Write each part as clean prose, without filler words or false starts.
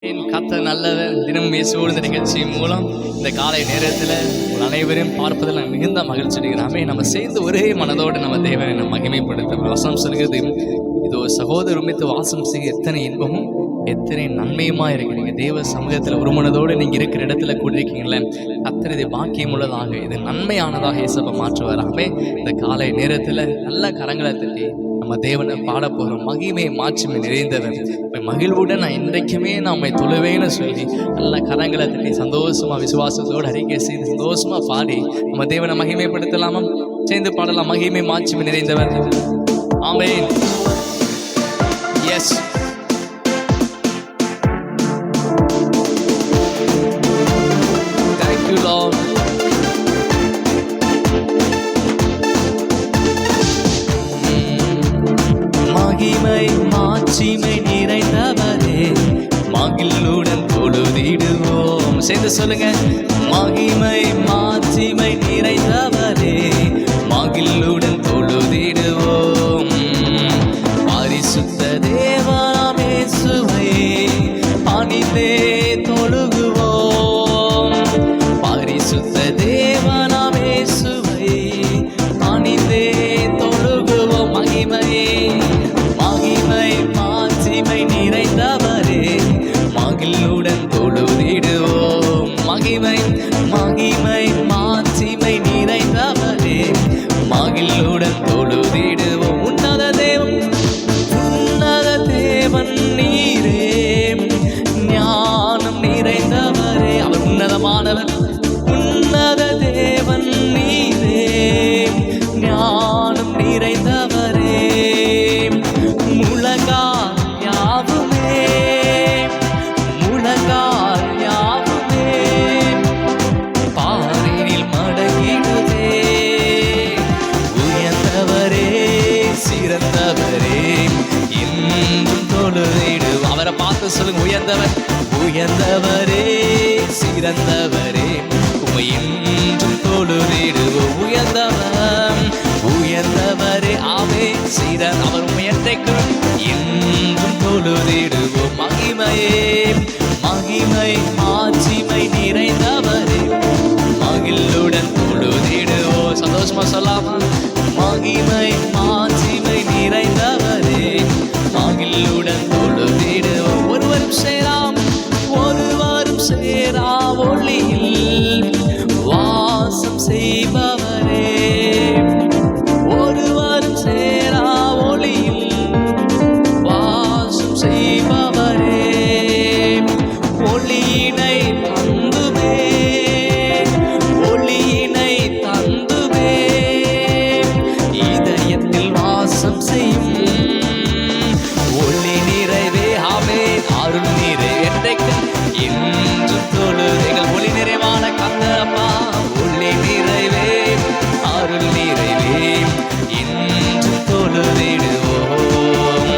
கர்த்தர் நல்லவர். தினம் இயேசுவோடு இந்த நிகழ்ச்சி மூலம் இந்த காலை நேரத்தில் அனைவரையும் பார்ப்பதில் நான் மிகுந்த மகிழ்ச்சி அடைகிறேன். நம்ம சேர்ந்து ஒரே மனதோடு நம்ம தேவனை நம்ம மகிமைப்படுத்த வசனம் சொல்கிறது, இது ஒரு சகோதரமித்து வாசம் செய்ய எத்தனை இன்பமும் எத்தனை நன்மையுமா இருக்கு. நீங்கள் தேவ சமூகத்தில் ஒரு மனதோடு நீங்கள் இருக்கிற இடத்துல கூடியிருக்கீங்களே, கர்த்தர் இது பாக்கியம் உள்ளதாக, இது நன்மையானதாக இயேசுவை மாற்றுவாராமே. இந்த காலை நேரத்தில் நல்ல கரங்களை தட்டி நம்ம தேவனை பாட போகிறோம். மகிமை மாட்சிமை நிறைந்தவர் மகிழ்வுடன் நான் இன்றைக்குமே நம்மை தொழுவேன்னு சொல்லி நல்ல கரங்களை தட்டி சந்தோஷமா விசுவாசத்தோடு அறிக்கை செய்து சந்தோஷமா பாடி நம்ம தேவனை மகிமைப்படுத்தலாமா? சேர்ந்து பாடலாம். மகிமை மாட்சிமை நிறைந்தவர். ஆமென். Yes, thank you Lord. மகிமை மாட்சிமை நிறைந்தவரே, மகிழ்வுடன் தொழுதிடுவோம். சேர்ந்து சொல்லுங்க. மகிமை மாட்சிமை நிறைந்தவரே, மகிழ்வுடன் தொழுதிடுவோம். பரிசுத்த தேவனாம் இயேசுவை பணிந்தே தொழுகுவோம். பரிசுத்த தேவனாம் இயேசுவை பணிந்தே தொழுகுவோம். மகிமை மாட்சிமை நிறைந்தவரே, மகிழ்வுடன் தொழுதிடுவோம். மகிமை மாட்சிமை நிறைந்தவரே, மகிழ்வுடன் தொழுதிடுவோம். உன்னத தேவன் நீரே, ஞானம் நிறைந்தவரே. அவர் உன்னதமானவர். உன்னத தேவன் நீரே, ஞானம் நிறைந்தவரே. முழங்கால் யாவுமே பாரினில் மடங்கிடுதே. உயர்ந்தவரே சிறந்தவரே, இன்னும் தொழுதிடு. அவரை பார்த்து சொல்லுங்க. உயர்ந்தவரே சிறந்தவரே, உம்மை என்றும் தொழுதிடுவோம். உயர்ந்தவரே ஆவே சிறந்த அவர் உம்மை என்றைக்கும் என்றும் தொழுதிடுவோம். மகிமை மாட்சிமை நிறைந்தவரே, மகிழ்வுடன் தொழுதிடுவோம். சந்தோஷமா சொல்லாமா? மகிமை மாட்சிமை நிறைந்தவரே, மகிழ்வுடன் தொழுதிடுவோம். ஒருவரும் சேரா ஒளியில் வாசம் செய்பவரே. ஒருவரும் சேரா ஒளியில் வாசம் செய்பவரே. ஒளியினை தந்துமே இதயத்தில் வாசம் செய்யும். ஒளி நிறைவே ஆவே அருள் நிறைவே என்றைக்கும் என்றும் தொழுதைகள். ஒளி நிறைவான கர்த்தரப்பா, ஒளி நிறைவே அருள் நிறைவே என்றும் தொழுதிடுவோம்.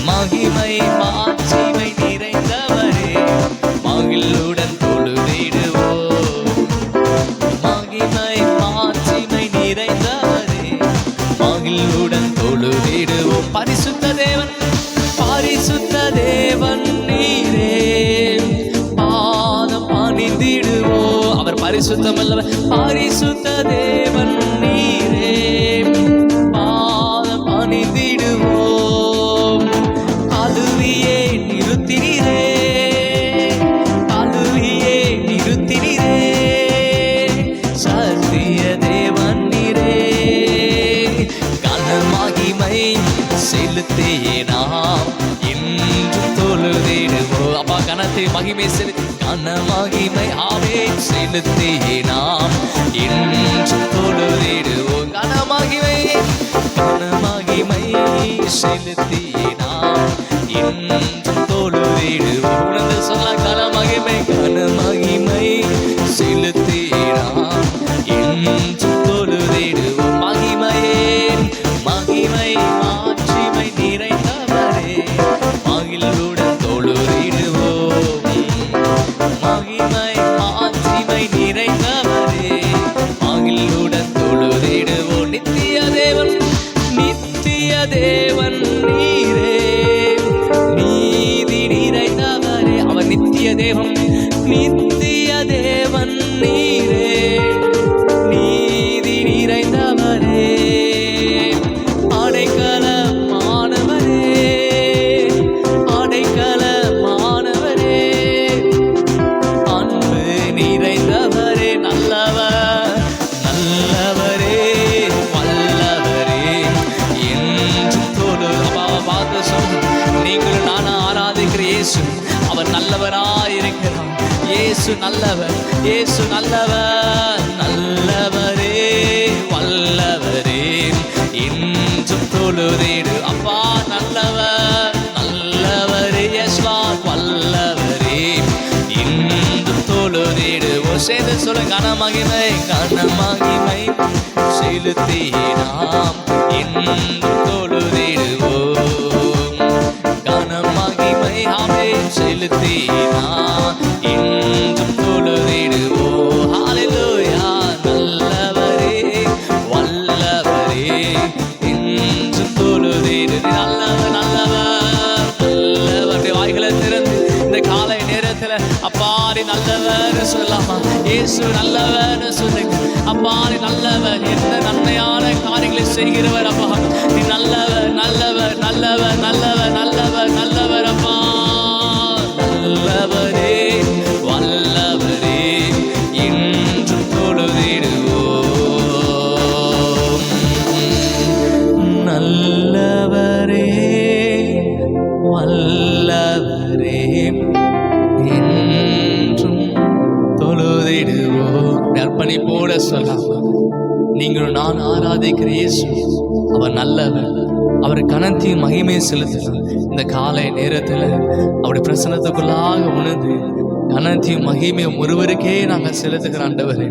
மகிமை மாட்சிமை நிறைந்தவரே, மகிழ்வுடன் தொழுதிடுவோம். மகிமை மாட்சிமை நிறைந்தவரே, மகிழ்வுடன் தொழுதிடுவோம். பரிசுத்த தேவன் நீரே, பாதம் பணிந்திடுவோம். அவர் பரிசுத்தம் அல்லவர். பரிசுத்த தேவன் நீரே, பாதம் பணிந்திடுவோம். கழுவியே நிறுத்தினீரே, சத்திய தேவன் நீரே. கனமகிமை செலுத்தியே நாம் என்றும் தொழுதிடுவோம். அப்பா கனத்தை மகிமை கனமகிமை ஆவே செலுத்தியே நாம் என்றும் தொழுதிடுவோம். கனமகிமை செலுத்தியே நாம் என்றும் தொழுதிடுவோம். உணர்ந்து சொல்ல. கனமகிமை செலுத்தியே நாம் என்றும் தொழுதிடுவோம். மகிமை மாட்சிமை நிறைந்தவரே, மகிழ்வுடன் தொழுதிடுவோம். மகிமை மாட்சிமை நிறைந்தவரே, மகிழ்வுடன் தொழுதிடுவோம். நித்திய தேவன் நீரே, நீதி நிறைந்தவரே. அவர் தேவன், நித்திய தேவன் நீரே, நீதி நிறைந்தவரே, அடைக்கலமானவரே, அடைக்கலமானவரே, அன்பு நிறைந்தவரே, நல்லவர், நல்லவரே, வல்லவரே, என்றும் தோடு. அப்பாவை பார்த்து சொல்லு, நீங்களும் நானும் ஆராதிக்கிற இயேசு அவர் நல்லவராயிருக்கிறார். இயேசு நல்லவர், இயேசு நல்லவர், நல்லவரே, வல்லவரே, என்றும் தொழுதிடு. அப்பா நல்லவர், நல்லவரே, யேசுவார் வல்லவரே, என்றும் தொழுதிடு. சேர்ந்து சொல்ல, கனமகிமை கனமகிமை செலுத்தி நாம் என்றும் தொழுதிடுவோம். கனமகிமை ஆமே செலுத்தி நாம் என்றும் தொழுதிடுவோம். ஹல்லேலூயா. நல்லவரே, வல்லவரே, என்றும் தொழுதிடு. நல்லவர், நல்லவர், நல்லவர். வாய்களை திறந்து இந்த காலை நேரத்தில் அப்பாரி நல்லவர் சொல்லலாமா? இயேசு நல்லவர் சொல்லுங்க. அப்பாரி நல்லவர், எந்த நன்மையான காரியங்களை செய்கிறவர் அப்பா. நீ நல்லவர், நல்லவர், நல்லவர், நல்லவர், நல்லவர், நல்லவர் அப்பா. நல்லவரே, வல்லவரே, என்றும் தொழுதிடுவோம். நல்லவரே, வல்லவரே, என்றும் தொழுதிடுவோம். அர்ப்பணிப்போட சொல்லாமா? நீங்களும் நான் ஆராதிக்கிற இயேசு அவர் நல்லவர். அவர் கனத்தையும் மகிமையை செலுத்தலாம். இந்த காலை நேரத்தில் அவருடைய பிரசன்னத்துக்குள்ளாக உணர்ந்து கனத்தையும் மகிமையும் ஒருவருக்கே நாங்கள் செலுத்துகிறோம். ஆண்டவரே,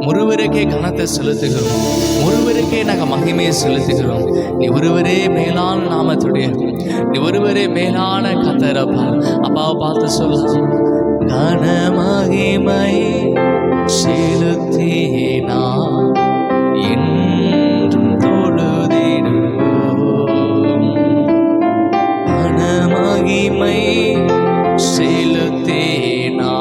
ஒருவருக்கே கனத்தை செலுத்துகிறோம், ஒருவருக்கே நாங்கள் மகிமையை செலுத்துகிறோம். நீ ஒருவரே மேலான நாமத்துடைய, நீ ஒருவரே மேலான கர்த்தரப்பா. அப்பாவை பார்த்து சொல்லலாம், கனமகிமை செலுத்தினா என்றும் தொழுதிடுவோம். கனமகிமை செலுத்தினா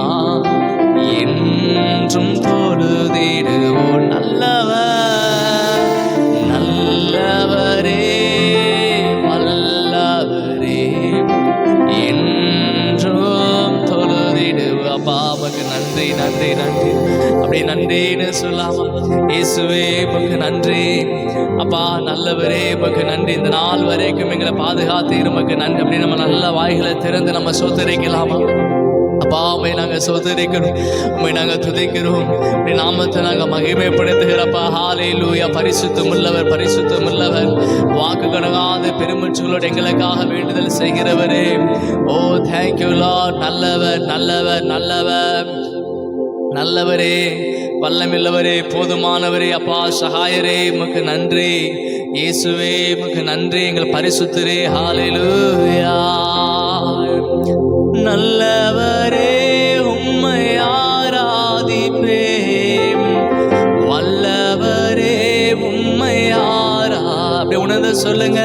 என்றும் தொழுதிடுவோம். நல்லவர், நல்லவரே, வல்லவரே, என்றும் தொழுதிடுவோம். அப்பா உமக்கு நன்றி, நன்றி, நன்றி. அப்படியே நன்றின்னு சொல்லாமா? இயேசுவே உமக்கு நன்றி. அப்பா நல்லவரே உமக்கு நன்றி. இந்த நாள் வரைக்கும் எங்களை பாதுகாத்து உமக்கு நன்றி. அப்படி நம்ம நல்ல வாய்களை திறந்து நம்ம சோதரிக்கலாமா? அப்பா உண்மை நாங்கள் சோதரிக்கிறோம், உண்மை நாங்கள் துதிக்கிறோம், உடைய நாமத்தை நாங்கள் மகிமைப்படுத்துகிறப்பா. ஹல்லேலூயா. பரிசுத்தம் உள்ளவர், பரிசுத்தம் உள்ளவர், வாக்கு கடங்காத பெருமூச்சுகளோடு எங்களுக்காக வேண்டுதல் செய்கிறவரே. ஓ தேங்க்யூ லார்ட். நல்லவர், நல்லவர், நல்லவர், நல்லவரே, வல்லமில்லவரே, போதுமானவரே, அப்பா சகாயரே, உமக்கு நன்றி. இயேசுவே உமக்கு நன்றி. எங்கள் பரிசுத்தரே. ஹல்லேலூயா. நல்லவரே உம்மை ஆராதிப்பேன், வல்லவரே உம்மை அப்படியே உணர்ந்து சொல்லுங்க.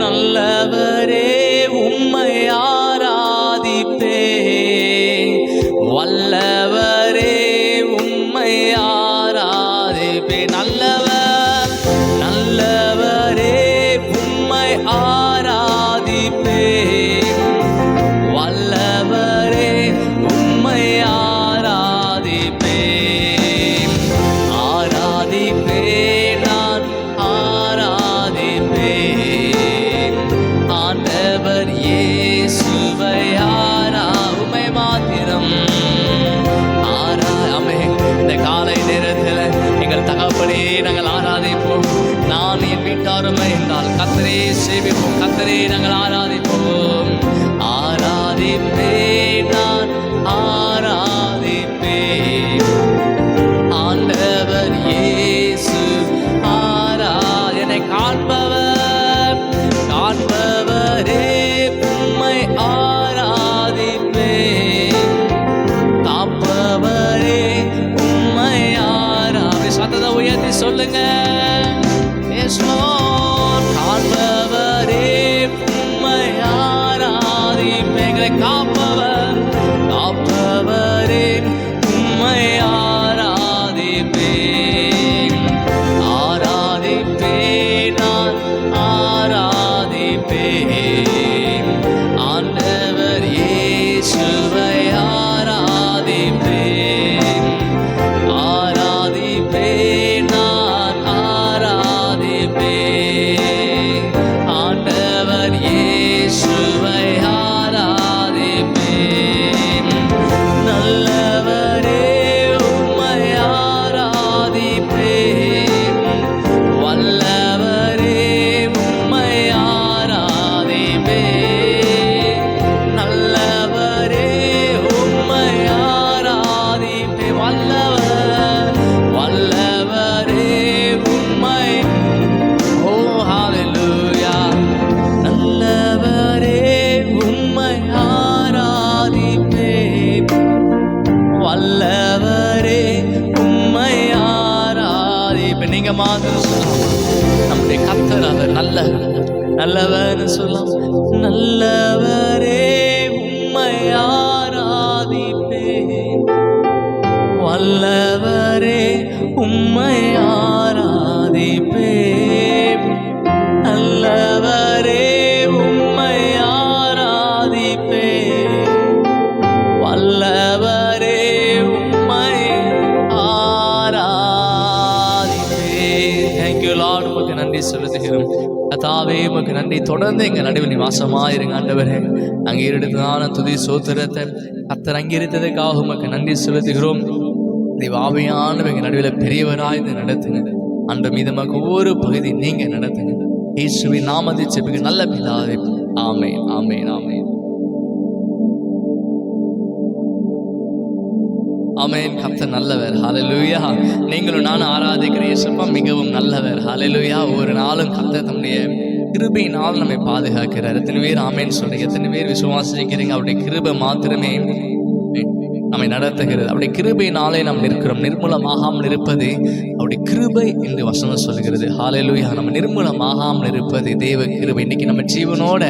நல்லவரே உம்மை ஆராதிப்பேன், வல்லவரே உம்மை ஆராதிப்பேன். நல்லவர், நல்லவரே உம்மை ஆராதிப்பேன், வல்லவரே உம்மை ஆராதிப்பேன். ஆராதிப்பேன், நான் ஆராதிப்பேன், மாத்திரம் சொல்லலாம். நம்முடைய கர்த்தர் அவர் நல்லவர் சொல்லலாம். நல்லவரே உம்மை ஆராதிப்பேன், வல்லவரே உம்மை ஆராதிப்பேன், நல்லவரே உம்மை ஆராதிப்பேன், வல்லவரே உம்மை ஆராதிப்பேன். Thank you Lord. உமக்கு நன்றி செலுத்துகிறோம் கர்த்தாவே, உமக்கு நன்றி. தொடர்ந்து எங்கள் நடுவில் நிவாசமாயிருங்க ஆண்டவரே. அங்கீகரித்ததான துதி சோத்திரத்தை கர்த்தர் அங்கீகரித்ததுக்காக உமக்கு நன்றி செலுத்துகிறோம். ஆவியானவர் எங்கள் நடுவில் பெரியவராய் இதை நடத்துங்க. அன்று மீதமாக ஒவ்வொரு பகுதி நீங்க நடத்துங்க. இயேசுவின் நாமத்தில் ஜெபிக்க நல்ல பிதாவே, ஆமென், ஆமென், ஆமென், ஆமென். கர்த்தர் நல்லவர். ஹல்லேலூயா. நீங்களும் நானும் ஆராதிக்கிற இயேசுப்பா மிகவும் நல்லவர். ஹல்லேலூயா. ஒரு நாளும் கர்த்தர் தம்முடைய கிருபையினால் நம்மை பாதுகாக்கிறார். எத்தனை பேர் ஆமென் சொல்றீங்க? எத்தனை பேர் விசுவாசிக்கிறீங்க? அவருடைய கிருபை மாத்திரமே நம்மை நடத்துகிறது. அவருடைய கிருபையினாலே நாம் நிற்கிறோம். நிர்மூலமாகாமல் இருப்பது அவருடைய கிருபை என்று வசனம் சொல்கிறது. ஹல்லேலூயா. நம்ம நிர்மூலமாகாமல் இருப்பது தேவ கிருபை. இன்னைக்கு நம்ம ஜீவனோட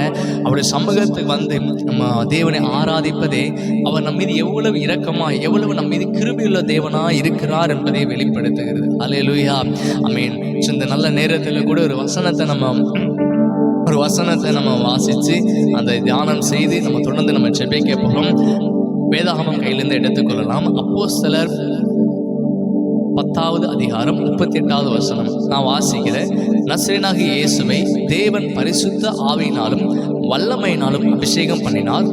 அவருடைய சமூகத்துக்கு வந்து நம்ம தேவனை ஆராதிப்பதே அவர் நம்ம மீது எவ்வளவு இரக்கமா, எவ்வளவு நம்ம மீது கிருபையுள்ள தேவனா இருக்கிறார் என்பதை வெளிப்படுத்துகிறது. ஹல்லேலூயா. ஆமென். இந்த நல்ல நேரத்தில் கூட ஒரு வசனத்தை நம்ம வாசித்து அந்த தியானம் செய்து நம்ம தொடர்ந்து நம்ம ஜெபிக்க போகிறோம். வேதாகமம் கையிலிருந்து எடுத்துக்கொள்ளலாம். அப்போஸ்தலர் 10வது அதிகாரம் 38வது வசனம் நான் வாசிக்கிறேன். நசரேயனாகிய இயேசுவை தேவன் பரிசுத்த ஆவியினாலும் வல்லமையினாலும் அபிஷேகம் பண்ணினார்.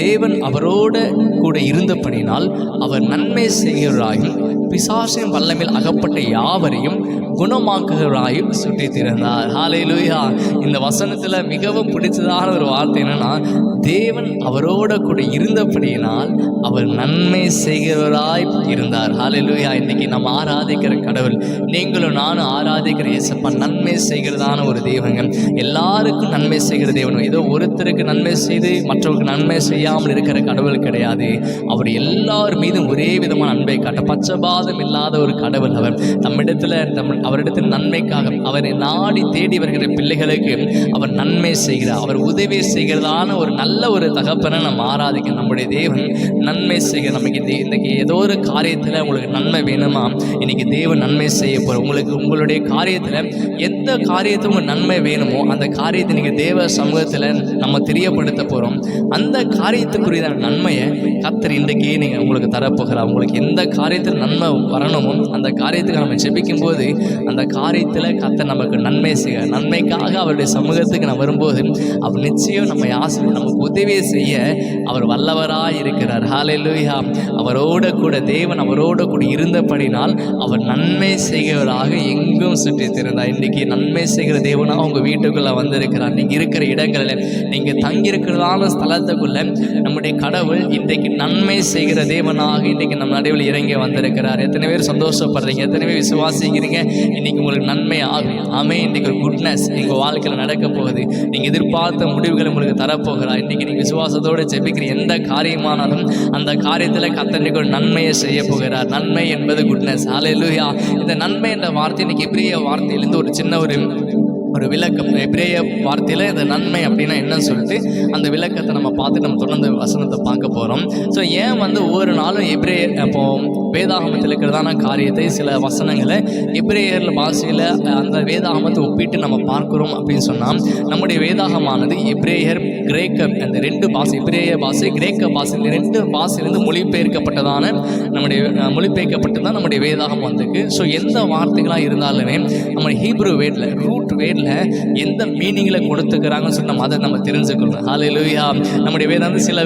தேவன் அவரோட கூட இருந்தபடினால் அவர் நன்மை செய்கிறவராயும் பிசாசின் வல்லமையில் அகப்பட்ட யாவரையும் குணமாக்குகிறவராயும் சுற்றி திறந்தார். ஹல்லேலூயா. இந்த வசனத்தில் மிகவும் பிடிச்சதான ஒரு வார்த்தை என்னன்னா, தேவன் அவரோட கூட இருந்தபடியினால் அவர் நன்மை செய்கிறவராய் இருந்தார். ஹல்லேலூயா. இன்னைக்கு நம்ம ஆராதிக்கிற கடவுள், நீங்களும் நானும் ஆராதிக்கிற இயேசப்பா நன்மை செய்கிறதான ஒரு தெய்வங்க. எல்லாருக்கும் நன்மை செய்கிற தெய்வம். ஏதோ ஒருத்தருக்கு நன்மை செய்து மற்றவருக்கு நன்மை செய்யாமல் இருக்கிற கடவுள் கிடையாது. அவர் எல்லார் மீதும் ஒரே விதமான அன்பை காட்ட பச்சபாதம் இல்லாத ஒரு கடவுள். அவர் நம்மிடத்தில் அவரிடத்தில் நன்மைக்காக அவரை நாடி தேடி வருகிற பிள்ளைகளுக்கு அவர் நன்மை செய்கிறார். அவர் உதவி செய்கிறதான ஒரு நல்ல ஒரு தகப்பனை நம்ம ஆராதிக்க. நம்முடைய தேவன் நன்மை செய்கிற. நமக்கு இன்னைக்கு ஏதோ ஒரு காரியத்தில் உங்களுக்கு நன்மை வேணுமா? இன்னைக்கு தேவன் நன்மை செய்ய போகிறோம். உங்களுடைய காரியத்தில் எந்த காரியத்துக்கு உங்களுக்கு நன்மை வேணுமோ அந்த காரியத்தை நீங்கள் தேவ சமூகத்தில் நம்ம தெரியப்படுத்த போகிறோம். அந்த காரியத்துக்குரிய நன்மையை கர்த்தர் இன்றைக்கே நீங்கள் உங்களுக்கு தரப்போகிறார். உங்களுக்கு எந்த காரியத்தில் நன்மை வரணுமோ அந்த காரியத்துக்கு நம்ம ஜெபிக்கும் போது அந்த காரியத்தில் கர்த்தர் நமக்கு நன்மை செய்ய, நன்மைக்காக அவருடைய சமூகத்துக்கு நம்ம வரும்போது அவர் நிச்சயம் நம்ம நமக்கு உதவியை செய்ய அவர் வல்லவராய் இருக்கிறார். ஹல்லேலூயா. அவரோட கூட தேவன் அவரோட கூட இருந்தபடினால் அவர் நன்மை செய்கிறவராக எங்கும் சுற்றி திறந்தார். இன்றைக்கி நன்மை செய்கிற தேவனாக உங்கள் வீட்டுக்குள்ளே வந்திருக்கிறார். நீங்கள் இருக்கிற இடங்களில், நீங்கள் தங்கியிருக்கிறதான ஸ்தலத்துக்குள்ள நம்முடைய கடவுள் இன்றைக்கு நன்மை செய்கிற தேவனாக இன்றைக்கி நம்ம நடுவில் இறங்கி வந்திருக்கிறார். எத்தனை பேர் சந்தோஷப்படுறீங்க? எத்தனை பேர் விசுவாசிக்கிறீங்க? இன்றைக்கி உங்களுக்கு நன்மை ஆகும். ஆமென். இன்றைக்கி ஒரு குட்னஸ் எங்கள் வாழ்க்கையில் நடக்க போகுது. நீங்கள் எதிர்பார்த்த முடிவுகள் உங்களுக்கு தரப்போகிறார். இன்றைக்கி நீங்கள் விசுவாசத்தோடு ஜெபிக்கிற எந்த காரியமானாலும் அந்த காரியத்தில் கர்த்தர் ஒரு நன்மையை செய்ய போகிறார். நன்மை என்பது குட்னஸ். ஹல்லேலூயா. இந்த நன்மை என்ற வார்த்தை இன்னைக்கு எபிரேய வார்த்தையிலேருந்து ஒரு சின்ன ஒரு விளக்கம். எபிரேய வார்த்தையில் இந்த நன்மை அப்படின்னா என்னன்னு சொல்லிட்டு அந்த விளக்கத்தை நம்ம பார்த்து நம்ம தொடர்ந்து வசனத்தை பார்க்க போகிறோம். ஸோ ஏன் ஒவ்வொரு நாளும் இப்போ வேதாகமத்தில் இருக்கிறதான காரியத்தை சில வசனங்களை எபிரேயர் பாஷையில் அந்த வேதாகமத்தை ஒப்பிட்டு நம்ம பார்க்குறோம் அப்படின்னு சொன்னால், நம்முடைய வேதாகமானது எபிரேயர் கிரேக்க அந்த ரெண்டு பாஷை, எபிரேய பாஷை கிரேக்க பாஷை, இந்த ரெண்டு பாஷையிலிருந்து மொழிபெயர்க்கப்பட்டதான் நம்முடைய வேதாகம் வந்திருக்கு. ஸோ எந்த வார்த்தைகளாக இருந்தாலுமே நம்ம ஹீப்ரு வேர்டில் ரூட் வேர்டில் எந்த மீனிங்கில் கொடுத்துக்கிறாங்கன்னு சொல்லி நம்ம அதை நம்ம தெரிஞ்சுக்கணும். ஹல்லேலூயா. நம்முடைய வேதம் சில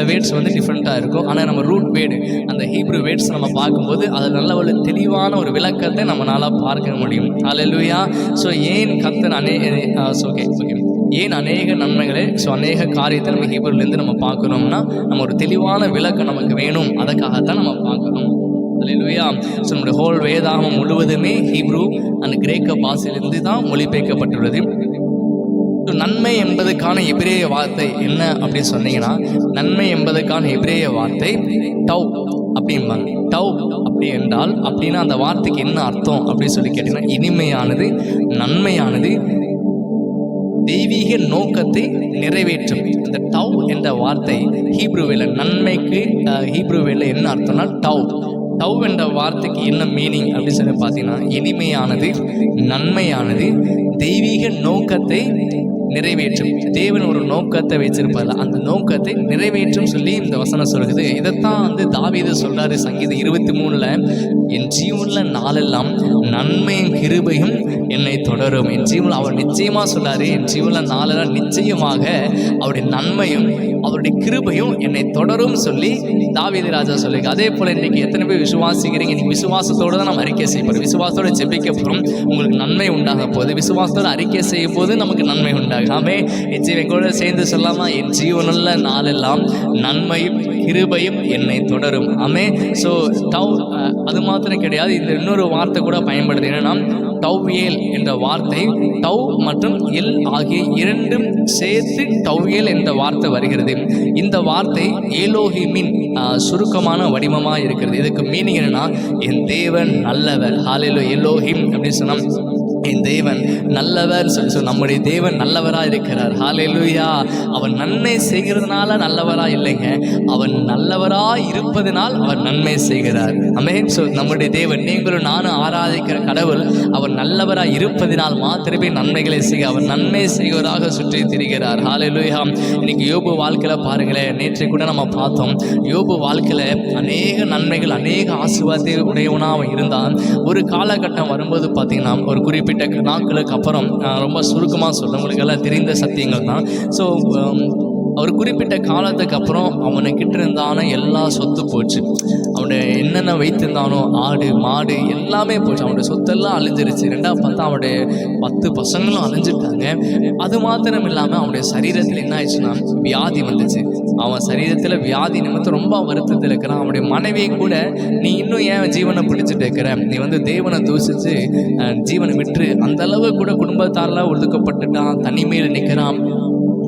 வேர்ட்ஸ் டிஃப்ரெண்ட்டாக இருக்கும். ஆனால் நம்ம ரூட் வேர்டு அந்த ஹீப்ரு வேர்ட்ஸ் நம்ம பார்க்கும்போது அது நல்ல ஒரு தெளிவான ஒரு விளக்கத்தை நம்மளால் பார்க்க முடியும். ஹல்லேலூயா. ஸோ ஏன் கர்த்தர் ஏன் அநேக நன்மைகளை, ஸோ அநேக காரியத்தை நம்ம ஹீப்ருலேருந்து நம்ம பார்க்குறோம்னா நம்ம ஒரு தெளிவான விளக்கம் நமக்கு வேணும். அதுக்காகத்தான் நம்ம பார்க்குறோம். ஹல்லேலூயா. ஸோ நம்முடைய ஹோல் வேதாகமம் முழுவதுமே ஹீப்ரு அண்ட் கிரேக்க பாஷையிலிருந்து தான் மொழிபெயர்க்கப்பட்டுள்ளது. நன்மை என்பதற்கான எபிரேய வார்த்தை என்ன அப்படின்னு சொன்னீங்கன்னா, நன்மை என்பதற்கான எபிரேய வார்த்தை டவ் அப்படிம்பாங்க. டவ் அப்படி என்றால் அப்படின்னா அந்த வார்த்தைக்கு என்ன அர்த்தம் அப்படின்னு சொல்லி கேட்டீங்கன்னா, இனிமையானது, நன்மையானது, தெய்வீக நோக்கத்தை நிறைவேற்றும். இந்த டவ் என்ற வார்த்தை ஹீப்ருவில் நன்மைக்கு ஹீப்ருவில் என்ன அர்த்தம்னா டவ். டவ் என்ற வார்த்தைக்கு என்ன மீனிங் அப்படின்னு சொல்லி பார்த்தீங்கன்னா, இனிமையானது, நன்மையானது, தெய்வீக நோக்கத்தை நிறைவேற்றும். தேவன் ஒரு நோக்கத்தை வச்சிருப்பார், அந்த நோக்கத்தை நிறைவேற்றும் சொல்லி இந்த வசனம் சொல்லுது. இதைத்தான் தாவீது சொல்றாரு சங்கீதம் 23ல், என் ஜீவனில் நாளெல்லாம் நன்மையும் கிருபையும் என்னை தொடரும். என் ஜீவனில் அவர் நிச்சயமாக சொல்றாரு, என் ஜீவனில் நாளெல்லாம் நிச்சயமாக அவருடைய நன்மையும் அவருடைய கிருபையும் என்னை தொடரும் சொல்லி தாவீது ராஜா சொல்லுங்க. அதே போல இன்னைக்கு எத்தனை பேர் விசுவாசிக்கிறீங்க? இன்னைக்கு விசுவாசத்தோடு தான் நம்ம அறிக்கை செய்யப்படும். விசுவாசத்தோடு ஜெபிக்க போகிறோம், உங்களுக்கு நன்மை உண்டாக போகுது. விசுவாசத்தோடு அறிக்கை செய்யும் போது நமக்கு நன்மை உண்டாகாமே. நிச்சயம் கூட சேர்ந்து சொல்லாமா, என் ஜீவனுள்ள நாளெல்லாம் நன்மையும் கிருபையும் என்னை தொடரும். ஆமே. ஸோ டவ் அது மாத்திரம் கிடையாது, இந்த இன்னொரு வார்த்தை கூட பயன்படுது. என்னன்னா, டவ்யேல் என்ற வார்த்தை, டவ் மற்றும் எல் ஆகிய இரண்டும் சேர்த்து டவ்யேல் என்ற வார்த்தை வருகிறது. இந்த வார்த்தை ஏலோஹிமின் சுருக்கமான வடிவமாக இருக்கிறது. இதுக்கு மீனிங் என்னன்னா, என் தேவன் நல்லவர். ஹல்லேலூயா. எலோஹிம் அப்படின்னு சொன்னால் என் தேவன் நல்லவர் சொல்லி நம்முடைய தேவன் நல்லவராக இருக்கிறார். ஹல்லேலூயா. அவன் நன்மை செய்கிறதுனால நல்லவராக இல்லைங்க, அவன் நல்லவராக இருப்பதனால் அவர் நன்மை செய்கிறார். ஆமென். ஸோ நம்முடைய தேவன், நீங்களும் நானும் ஆராதிக்கிற கடவுள் அவர் நல்லவராக இருப்பதினால் மாத்திரமே நன்மைகளை செய்ய, அவர் நன்மை செய்வராக சுற்றி திரிகிறார். ஹல்லேலூயா. இன்னைக்கு யோபு வாழ்க்கையில் பாருங்களேன், நேற்றை கூட நம்ம பார்த்தோம். யோபு வாழ்க்கையில் அநேக நன்மைகள், அநேக ஆசீர்வாதத்தை உடையவனாக அவன் இருந்தான். ஒரு காலகட்டம் வரும்போது பார்த்தீங்கன்னா, ஒரு குறிப்பிட்ட நாட்களுக்கு அப்புறம், ரொம்ப சுருக்கமாக சொல்ல, உங்களுக்கு எல்லாம் தெரிந்த சத்தியங்கள் தான். ஸோ ஒரு குறிப்பிட்ட காலத்துக்கு அப்புறம் அவனுக்கிட்ட இருந்தான எல்லா சொத்து போச்சு. அவனுடைய என்னென்ன வைத்திருந்தானோ, ஆடு மாடு எல்லாமே போச்சு. அவனுடைய சொத்தெல்லாம் அழிஞ்சிருச்சு. ரெண்டாவது பார்த்தா அவனுடைய 10 பசங்களும் அழிஞ்சிட்டாங்க. அது மாத்திரம் இல்லாமல் அவனுடைய சரீரத்தில் என்ன ஆயிடுச்சுன்னா வியாதி வந்துச்சு. அவன் சரீரத்தில் வியாதி நிமித்தம் ரொம்ப வருத்தத்தில் இருக்கிறான். அவனுடைய மனைவியை கூட, நீ இன்னும் ஏன் ஜீவனை பிடிச்சிட்டு இருக்கிற, நீ தேவனை தூசித்து ஜீவனை விட்டு, அந்த அளவு கூட குடும்பத்தாரெல்லாம் ஒதுக்கப்பட்டுட்டான், தனிமையில் நிற்கிறான்.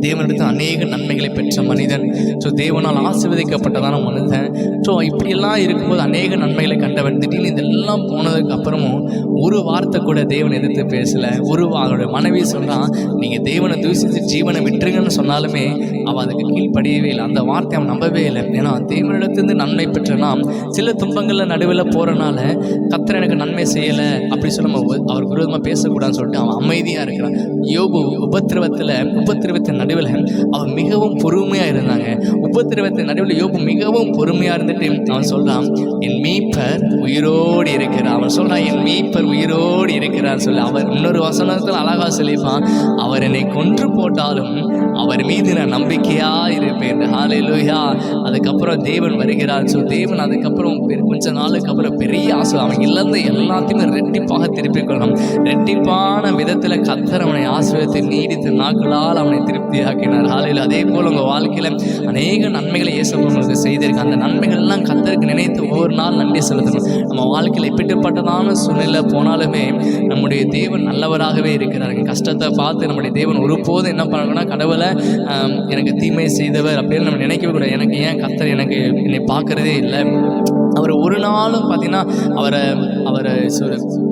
தேவனிடத்து அநேக நன்மைகளை பெற்ற மனிதன். ஸோ தேவனால் ஆசீர்வதிக்கப்பட்டதான மனிதன். ஸோ இப்படியெல்லாம் இருக்கும்போது அநேக நன்மைகளை கண்டவன் திடீர்னு இதெல்லாம் போனதுக்கு அப்புறமும் ஒரு வார்த்தை கூட தேவனை எதிர்த்து பேசலை. அவருடைய மனைவி சொன்னால், நீங்கள் தேவனை தூசித்து ஜீவனை விட்டுருங்கன்னு சொன்னாலுமே அவன் அதுக்கு கீழ்ப்படியவே இல்லை. அந்த வார்த்தை அவன் நம்பவே இல்லை. ஏன்னா தேவனிடத்துலேருந்து நன்மை பெற்றனா, சில துன்பங்களில் நடுவில் போகிறனால கர்த்தர் எனக்கு நன்மை செய்யலை அப்படி சொல்லி நம்ம அவருக்கு விரோதமாக பேசக்கூடாதுன்னு சொல்லிட்டு அவன் அமைதியாக இருக்கிறான். யோபு உபத்திரவத்தின் நடுவில் அவன் மிகவும் பொறுமையாக இருந்தாங்க. உபத்திரவத்தின் நடுவில் யோபு மிகவும் பொறுமையாக இருந்துட்டு அவன் சொல்கிறான், என் மீட்பர் உயிரோடு இருக்கிறார். அவன் சொல்கிறான், என் மீட்பர் உயிரோடு இருக்கிறார் சொல்லி. அவர் இன்னொரு வசனத்தில் அழகாக சொல்லிப்பான், அவர் என்னை கொன்று போட்டாலும் அவர் மீது நான் நம்பிக்கையாக இருப்பேன். ஹல்லேலூயா. அதுக்கப்புறம் தேவன் வருகிறார். ஸோ தேவன் அதுக்கப்புறம் கொஞ்ச நாளுக்கு அப்புறம் பெரிய ஆசை, அவன் இழந்த எல்லாத்தையுமே ரெட்டிப்பாக திருப்பிக் கொள்ளணும். ரெட்டிப்பான விதத்தில் கர்த்தர் அவனை ஆசீர்வதித்து நீடித்த நாட்களால் அவனை திருப்தியாக்கினார். ஹல்லேலூயா. அதே போல் உங்கள் வாழ்க்கையில் அநேக நன்மைகளை இயேசு உங்களுக்கு செய்திருக்கு. அந்த நன்மைகள்லாம் கர்த்தருக்கு நினைத்து ஒவ்வொரு நாள் நன்றி செலுத்தணும். நம்ம வாழ்க்கையில் எப்படிப்பட்டதான சூழ்நிலை போனாலுமே நம்முடைய தேவன் நல்லவராகவே இருக்கிறார். கஷ்டத்தை பார்த்து நம்முடைய தேவன் ஒருபோதும் என்ன பண்ணணும்னா, கடவுளை எனக்கு தீமை செய்தவர் அப்படின்னு நம்ம நினைக்கவே கூடாது. எனக்கு ஏன் கர்த்தர் என்னை பார்க்கறதே இல்லை, அவர் ஒரு நாளும் பார்த்தீங்கன்னா அவரை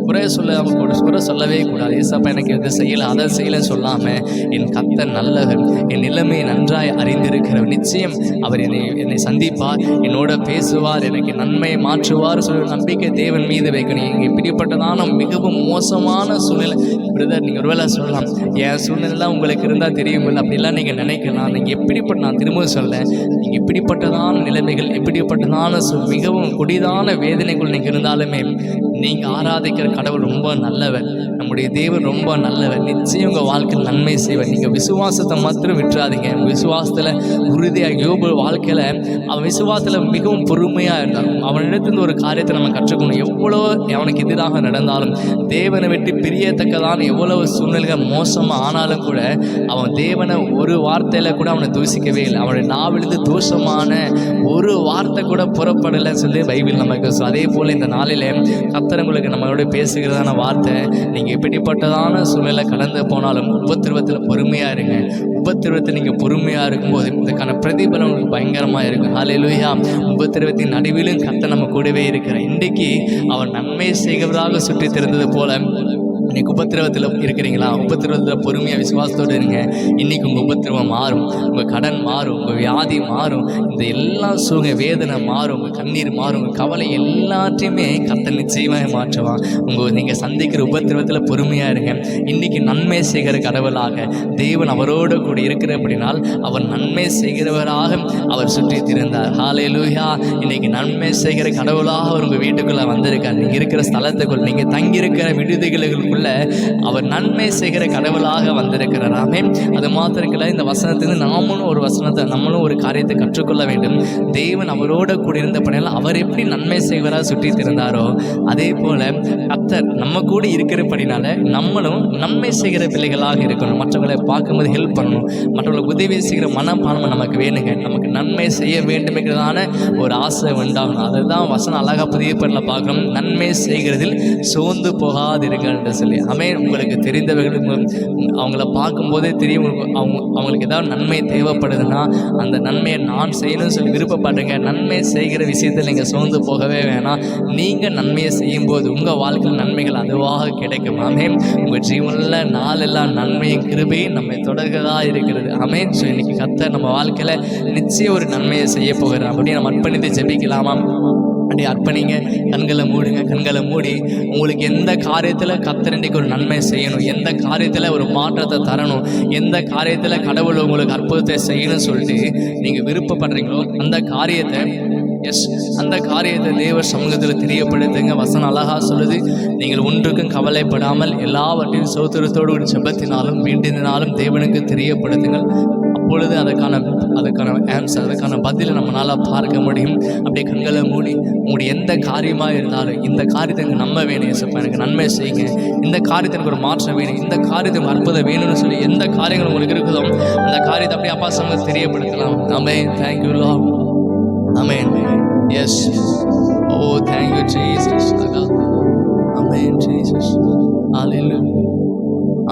குறை சொல்லவே கூடாது. ஏசப்பா எனக்கு இதை செய்யலை அதை செய்யலைன்னு சொல்லாமல், என் கர்த்தர் நல்லவர், என் நிலைமையை நன்றாய் அறிந்திருக்கிறவர், நிச்சயம் அவர் என்னை சந்திப்பார், என்னோட பேசுவார், எனக்கு நன்மையை மாற்றுவார் சொல்லி நம்பிக்கை தேவன் மீது வைக்கணும். இங்கே இப்படிப்பட்டதான மிகவும் மோசமான சூழ்நிலை பிரதர், நீங்கள் ஒருவேளை சொல்லலாம், என் சூழ்நிலை உங்களுக்கு இருந்தால் தெரியும் இல்லை, அப்படிலாம் நீங்கள் நினைக்கலாம். நீங்கள் நான் திரும்பவும் சொல்ல, நீங்கள் இப்படிப்பட்டதான நிலைமைகள், எப்படிப்பட்டதான மிகவும் கொடிதான வேதனைகள் நீங்கள் இருந்தாலுமே, நீங்கள் ஆராதிக்கிற கடவுள் ரொம்ப நல்லவர். நம்முடைய தேவன் ரொம்ப நல்லவர். நிச்சயம் உங்கள் வாழ்க்கையில் நன்மை செய்வார். நீங்கள் விசுவாசத்தை மாத்திரம் விட்டுறாதீங்க. விசுவாசத்தில் உறுதியாக யோபு வாழ்க்கையில் அவன் விசுவாசத்தில் மிகவும் பொறுமையாக இருந்தான். அவனிடத்திலிருந்து ஒரு காரியத்தை நம்ம கற்றுக்கணும். எவ்வளோ அவனுக்கு எதிராக நடந்தாலும், தேவனை விட்டு பிரியத்தக்கதான எவ்வளவு சூழ்நிலைகள் மோசமாக ஆனாலும் கூட அவன் தேவனை ஒரு வார்த்தையில் கூட அவனை தூசிக்கவே இல்லை. அவனுடைய நாவிலிருந்து தோஷமான ஒரு வார்த்தை கூட கூட புறப்படலைன்னு சொல்லி பைபிள் நமக்கு அதே போல் இந்த நாளில் கர்த்தர் உங்களுக்கு நம்மளோட பேசுகிறதான வார்த்தை, நீங்கள் எப்படிப்பட்டதான சூழ்நிலை கடந்து போனாலும் உபத்திரவத்தில் பொறுமையாக இருங்க. உபத்திரவத்தில் நீங்கள் பொறுமையாக இருக்கும்போது இதுக்கான பிரதிபலம் உங்களுக்கு பயங்கரமாக இருக்கும். ஹல்லேலூயா. உபத்திரவத்தின் நடுவிலும் கர்த்தர் நம்ம கூடவே இருக்கிறார். இன்றைக்கு அவர் நன்மை செய்கிறவராக சுற்றி திறந்தது போல இன்னைக்கு உபத்திரவத்தில் இருக்கிறீங்களா? உபத்திரவத்தில் பொறுமையாக விசுவாசத்தோடு இருங்க. இன்றைக்கி உங்கள் உபத்திரவம் மாறும், உங்கள் கடன் மாறும், உங்கள் வியாதி மாறும், இந்த எல்லா வேதனை மாறும், உங்கள் கண்ணீர் மாறும், உங்கள் கவலை எல்லாத்தையுமே கர்த்தர் நிச்சயமாக மாற்றுவான். நீங்கள் சந்திக்கிற உபத்திரவத்தில் பொறுமையாக இருங்க. இன்றைக்கி நன்மை செய்கிற கடவுளாக தேவன் அவரோடு கூட இருக்கிறபடினால் அவர் நன்மை செய்கிறவராக அவர் சுற்றி திரிந்தார். ஹல்லேலூயா. இன்றைக்கி நன்மை செய்கிற கடவுளாக அவர் உங்கள் வீட்டுக்குள்ளே வந்திருக்கார். நீங்கள் இருக்கிற ஸ்தலத்துக்குள், நீங்கள் தங்கியிருக்கிற விடுதிகளுக்குள்ள அவர் நன்மை செய்கிற கடவுளாக வந்திருக்கிறார். ஆமென். அது மாத்திரமில்லை, இந்த வசனத்திலிருந்து நம்மளும் ஒரு காரியத்தை கற்றுக்கொள்ள வேண்டும். தேவன் அவரோட கூட இருந்தபடியால் அவர் எப்படி நன்மை செய்வராக சுற்றி திரிந்தாரோ அதே போல கர்த்தர் நம்ம கூட இருக்கிறபடினால நம்மளும் நன்மை செய்கிற பிள்ளைகளாக இருக்கணும். மற்றவங்களை பார்க்கும்போது ஹெல்ப் பண்ணணும், மற்றவர்களுக்கு உதவி செய்கிற மனப்பான்மை நமக்கு வேணுங்க. நமக்கு நன்மை செய்ய வேண்டும் என்கிறதான ஒரு ஆசை உண்டாகணும். அதுதான் வசனம் அழகாக புதிய ஏற்பாட்டில் பார்க்கணும். நன்மை செய்கிறதில் சோர்ந்து போகாதிருங்கள் என்று சொல்லி. ஆமென். உங்களுக்கு தெரிந்தவர்கள் அவங்கள பார்க்கும்போதே தெரியும், அவங்களுக்கு ஏதாவது நன்மை தேவைப்படுதுன்னா அந்த நன்மையை நான் செய்யணும்னு சொல்லி விருப்பப்படுங்க. நன்மை செய்கிற விஷயத்தில் நீங்கள் சோர்ந்து போகவே வேணாம். நீங்கள் நன்மையை செய்யும்போது உங்கள் வாழ்க்கையில் நன்மைகள் அதுவாக கிடைக்கும். ஆமென். உங்கள் ஜீவனில் நாளெல்லாம் நன்மையும் கிருபையும் நம்மை தொடர்கிறதா இருக்கிறது. ஆமென். ஸோ இன்னைக்கு கர்த்தர் நம்ம வாழ்க்கையில் நிச்சயம் ஒரு நன்மையை செய்ய போகிறார். அப்படி நம்ம அர்ப்பணித்து ஜெபிக்கலாமா? அப்படி அர்ப்பணிங்க. கண்களை மூடுங்க. கண்களை மூடி உங்களுக்கு எந்த காரியத்தில் கர்த்தர் இன்றைக்கு ஒரு நன்மை செய்யணும், எந்த காரியத்தில் ஒரு மாற்றத்தை தரணும், எந்த காரியத்தில் கடவுள் உங்களுக்கு அற்புதத்தை செய்யணும்னு சொல்லிட்டு நீங்கள் விருப்பப்படுறீங்களோ அந்த காரியத்தை தேவ சமூகத்தில் தெரியப்படுத்துங்க. வசனம் அழகா சொல்லுது, நீங்கள் ஒன்றுக்கும் கவலைப்படாமல் எல்லாவற்றையும் சோத்திரத்தோடு ஒரு ஜெபத்தினாலும் வேண்டினாலும் தேவனுக்கு தெரியப்படுத்துங்கள். அப்பொழுது அதுக்கான ஆன்சர், அதுக்கான பதிலை நம்மளால் பார்க்க முடியும். அப்படியே கண்களை மூடி எந்த காரியமாக இருந்தாலும் இந்த காரியத்தை எனக்கு நம்ப வேணும், ஏசப்பா எனக்கு நன்மை செய்யுங்க, இந்த காரியத்தை எனக்கு ஒரு மாற்றம் வேணும், இந்த காரியத்தை அற்புதம் வேணும்னு சொல்லி எந்த காரியங்கள் உங்களுக்கு இருக்குதோ அந்த காரியத்தை அப்படியே அப்பா சமூகத்தை தெரியப்படுத்தலாம். ஆமென். Thank you Lord. ஆமென். எஸ். Oh thank you Jesus. ஆமென் ஜீசஸ். ஹல்லேலூயா.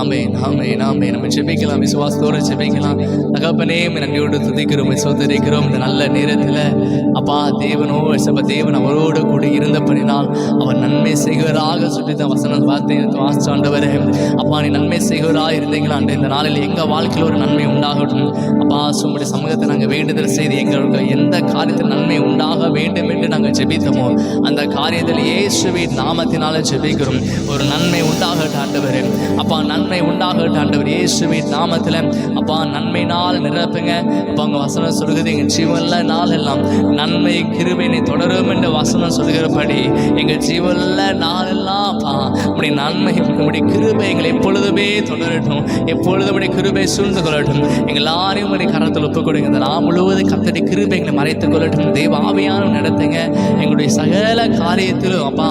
ஆமென். ஆமென். ஆமென். நம்ம ஜெபிக்கலாம், விசுவாசத்தோடு ஜெபிக்கலாம். தகப்பனே நன்றியோடு துதிக்கிறோம், சோதரிக்கிறோம். இந்த நல்ல நேரத்தில் அப்பா தேவன் அவரோடு கூட இருந்தபடினால் அவர் நன்மை செய்வராக சொல்லி தான் வசனம் வார்த்தையை வாசிச்சாண்டவர். அப்பா நீ நன்மை செய்வராக இருந்தீங்களாண்டு இந்த நாளில் எங்கள் வாழ்க்கையில் ஒரு நன்மை உண்டாகட்டும். அப்பா உம்முடைய சமூகத்தை நாங்கள் வேண்டுதல் செய்து எங்களுக்கு எந்த காரியத்தில் நன்மை உண்டாக வேண்டும் என்று நாங்கள் ஜெபித்தோமோ அந்த காரியத்தில் இயேசுவின் நாமத்தினால ஜெபிக்கிறோம். ஒரு நன்மை உண்டாகட்டும் ஆண்டவர். அப்பா நன்மை உண்டாகட்டும் ஆண்டவர் இயேசுவின் நாமத்தில். அப்பா நன்மையினால் நிரப்புங்க. அப்பா உங்கள் வசனம் சொல்கிறது எங்கள் ஜீவனில் நாளெல்லாம் நன்மை கிருபையை தொடரும் என்று வசனம் சொல்கிறபடி எங்கள் ஜீவனில் நாளெல்லாம் அப்பா உடைய நன்மை உடைய கிருபை எங்களை எப்பொழுதுமே தொடரட்டும், எப்பொழுதும் உடைய கிருபை சூழ்ந்து கொள்ளட்டும். எங்கள் எல்லாரையும் உடைய கரத்தில் ஒப்புக் கொடுங்க. இந்த நாள் முழுவதும் கர்த்தருடைய கிருபை எங்களை மறைத்துக் கொள்ளட்டும். தெய்வ ஆவியான நடத்துங்க. எங்களுடைய சகல காரியத்திலும் அப்பா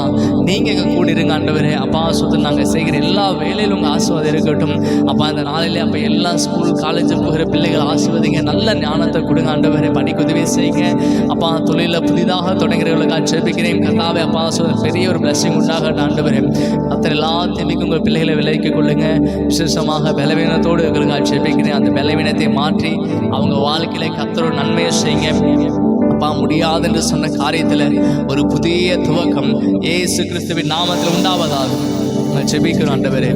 நீங்கள் எங்கள் கூடிருங்க ஆண்டவரே. அப்பா சுத்தம் நாங்கள் செய்கிற எல்லா வேலையிலும் உங்கள் ஆசீர்வாதம் இருக்கட்டும். அப்பா இந்த நாளிலே அப்போ எல்லா ஸ்கூல் காலேஜ் போகிற பிள்ளைகள் ஆசீர்வதிங்க. நல்ல ஞானத்தை கொடுங்க ஆண்டவரே. படிக்க உதவி செய்யுங்க. அப்பா தொழிலில் புதிதாக தொடங்குறவர்களுக்காக ஜெபிக்கிறேன் கர்த்தாவே. அப்பா பெரிய ஒரு பிளஸிங் உண்டாகட்டும் ஆண்டவரே. கர்த்தர் எல்லாத்தையும் உங்கள் பிள்ளைகளை விலக்கிக் கொள்ளுங்க. விசேஷமாக பலவீனத்தோடு எங்களுக்காக ஜெபிக்கிறேன். அந்த பலவீனத்தை மாற்றி அவங்க வாழ்க்கையில கர்த்தரோட நன்மையை செய்யுங்க. அப்பா முடியாது என்று சொன்ன காரியத்தில் ஒரு புதிய துவக்கம் இயேசு கிறிஸ்துவின் நாமத்தில் உண்டாவதாகும். ஜெபிக்கிறோம் ஆண்டவரே.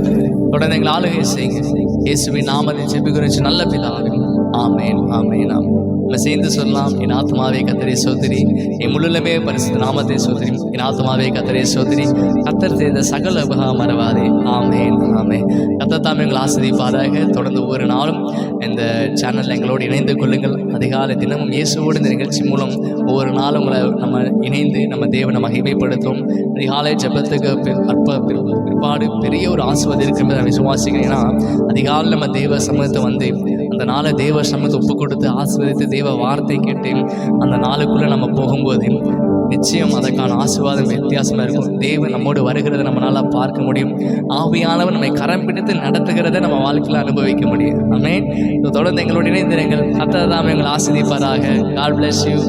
தொடர்ந்து எங்களை ஆளுகை செய்யுங்க. இயேசுவின் நாமத்தில் ஜெபிக்கிறோம் நல்ல பிதாவே. ஆமென். ஆமென். ஆமென். நம்ம சேர்ந்து சொல்லலாம். என் ஆத்மாவே கர்த்தரை ஸ்தோத்திரி, என் முழுலமே பரிசுத்த நாமத்தை ஸ்தோத்திரி. என் ஆத்மாவே கர்த்தரை ஸ்தோத்திரி, கர்த்தர் செய்த சகல உபகாரம் மறவாதே. ஆமென். ஆமென். கர்த்தர் தாமே எங்களை ஆசீர்வதிப்பாராக. தொடர்ந்து ஒவ்வொரு நாளும் இந்த சேனலில் எங்களோடு இணைந்து கொள்ளுங்கள். அதிகாலை தினமும் இயேசுவோடு இந்த நிகழ்ச்சி மூலம் ஒவ்வொரு நாளும் உங்களை நம்ம இணைந்து நம்ம தேவனை மகிமைப்படுத்தும். அதிகாலை ஜெபத்துக்கு பிற்பாடு பெரிய ஒரு ஆசீர்வாதம் இருக்கிறது நான் விசுவாசிக்கிறேன். ஏன்னா அதிகாலை நம்ம தேவ சமூகத்தை வந்து அந்த நாளை தேவ சமூகத்தை ஒப்பு கொடுத்து ஆசீர்வதித்து தேவ வார்த்தை கேட்டு அந்த நாளுக்குள்ளே நம்ம போகும்போது நிச்சயம் அதற்கான ஆசீர்வாதம் வித்தியாசமாக இருக்கும். தேவன் நம்மோடு வருகிறத நம்மளால் பார்க்க முடியும். ஆவியானவர் நம்மை கரம் பிடித்து நடத்துகிறத நம்ம வாழ்க்கையில் அனுபவிக்க முடியும். ஆமென். தொடர்ந்து எங்களோட இணைந்திருங்கள். கர்த்தர் தாமே எங்களை ஆசீர்வதிப்பாராக. God bless you.